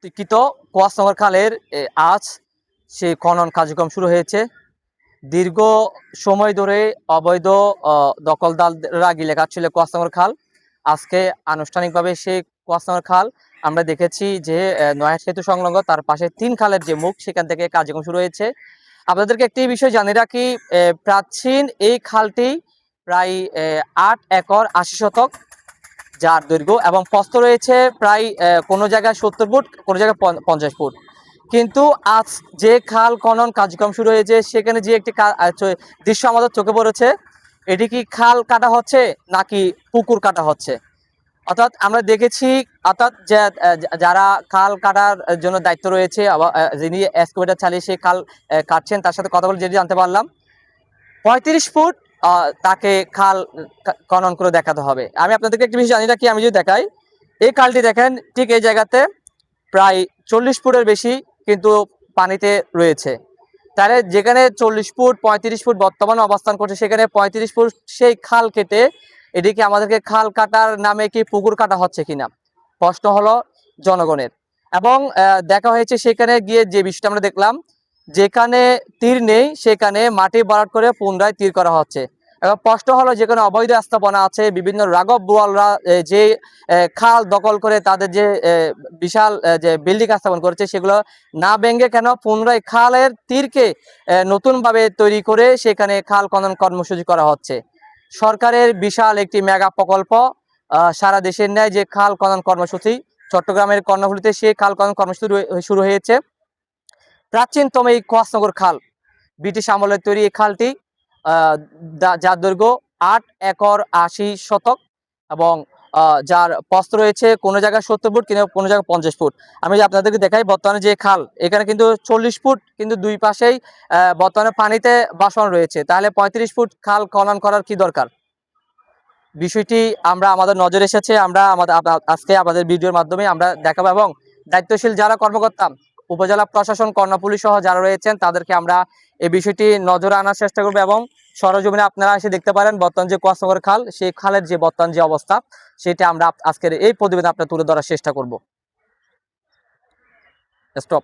প্রতীক্ষিত কোয়াসনগর খালের আজ সেই খনন কার্যক্রম শুরু হয়েছে। দীর্ঘ সময় ধরে অবৈধ দখলদাররা গিলে খাচ্ছিল কোয়াসনগর খাল। আজকে আনুষ্ঠানিকভাবে সেই কোয়াসনগর খাল আমরা দেখেছি যে নয়া সেতু সংলগ্ন তার পাশে 3 খালের যে মুখ সেখান থেকে কার্যক্রম শুরু হয়েছে। আপনাদেরকে একটি বিষয় জানিয়ে রাখি, প্রাচীন এই খালটি প্রায় 8 একর 80 শতক, যার দৈর্ঘ্য এবং প্রস্থ রয়েছে প্রায় কোনো জায়গায় 70 ফুট, কোনো জায়গায় 50 ফুট। কিন্তু আজ যে খাল খনন কার্যক্রম শুরু হয়েছে সেখানে যে একটি দৃশ্য আমাদের চোখে পড়েছে, এটি কি খাল কাটা হচ্ছে নাকি পুকুর কাটা হচ্ছে। অর্থাৎ আমরা দেখেছি, অর্থাৎ যারা খাল কাটার জন্য দায়িত্ব রয়েছে, যিনি এক্সকাভেটর চালিয়ে সেই খাল কাটছেন তার সাথে কথা বলে যেটি জানতে পারলাম, 35 ফুট তাকে খাল খনন করে দেখাতে হবে। আমি আপনাদেরকে একটি বিষয় জানি রাখি, আমি যদি দেখাই, এই খালটি দেখেন ঠিক এই জায়গাতে প্রায় 40 ফুটের বেশি কিন্তু পানিতে রয়েছে। তাহলে যেখানে 40 ফুট 35 ফুট বর্তমানে অবস্থান করছে, সেখানে 35 ফুট সেই খাল কেটে এদিকে আমাদেরকে খাল কাটার নামে কি পুকুর কাটা হচ্ছে কিনা প্রশ্ন হলো জনগণের। এবং দেখা হয়েছে সেখানে গিয়ে যে বিষয়টা আমরা দেখলাম, যেখানে তীর নেই সেখানে মাটি ভরাট করে পুনরায় তীর করা হচ্ছে। এবার প্রশ্ন হলো, যেখানে অবৈধ স্থাপনা আছে, বিভিন্ন রাঘব বোয়ালরা যে খাল দখল করে তাদের যে বিশাল যে বিল্ডিং স্থাপন করেছে, সেগুলো না ভেঙে কেন পুনরায় খালের তীরকে নতুনভাবে তৈরি করে সেখানে খাল খনন কর্মসূচি করা হচ্ছে। সরকারের বিশাল একটি মেগা প্রকল্প, সারা দেশের ন্যায় যে খাল খনন কর্মসূচি, চট্টগ্রামের কর্ণফুলীতে সেই খাল খনন কর্মসূচি শুরু হয়েছে। প্রাচীনতম এই কোয়াসনগর খাল, ব্রিটিশ আমলের তৈরি এই খালটি, যার দৈর্ঘ্য 8 একর 80 শতক এবং যার প্রস্থ রয়েছে কোনো জায়গায় 70 ফুট, কিন্তু কোনো জায়গায় 50 ফুট। আমি আপনাদেরকে দেখাই, বর্তমানে যে খাল এখানে কিন্তু 40 ফুট, কিন্তু দুই পাশেই বর্তমানে পানিতে ভাসমান রয়েছে। তাহলে 35 ফুট খাল খনন করার কি দরকার? বিষয়টি আমরা আমাদের নজরে এসেছে, আমরা আজকে আমাদের ভিডিওর মাধ্যমে আমরা দেখাবো এবং দায়িত্বশীল যারা কর্মকর্তা, উপজেলা প্রশাসন, কর্ণফুলী সহ যারা রয়েছেন তাদেরকে আমরা এই বিষয়টি নজরে আনার চেষ্টা করবো এবং সরজমিনে আপনারা এসে দেখতে পারেন বর্তমান যে কোয়াসনগর খাল, সেই খালের যে বর্তমান যে অবস্থা সেটা আমরা আজকের এই প্রতিবেদন আপনার তুলে ধরার চেষ্টা করব। স্টপ।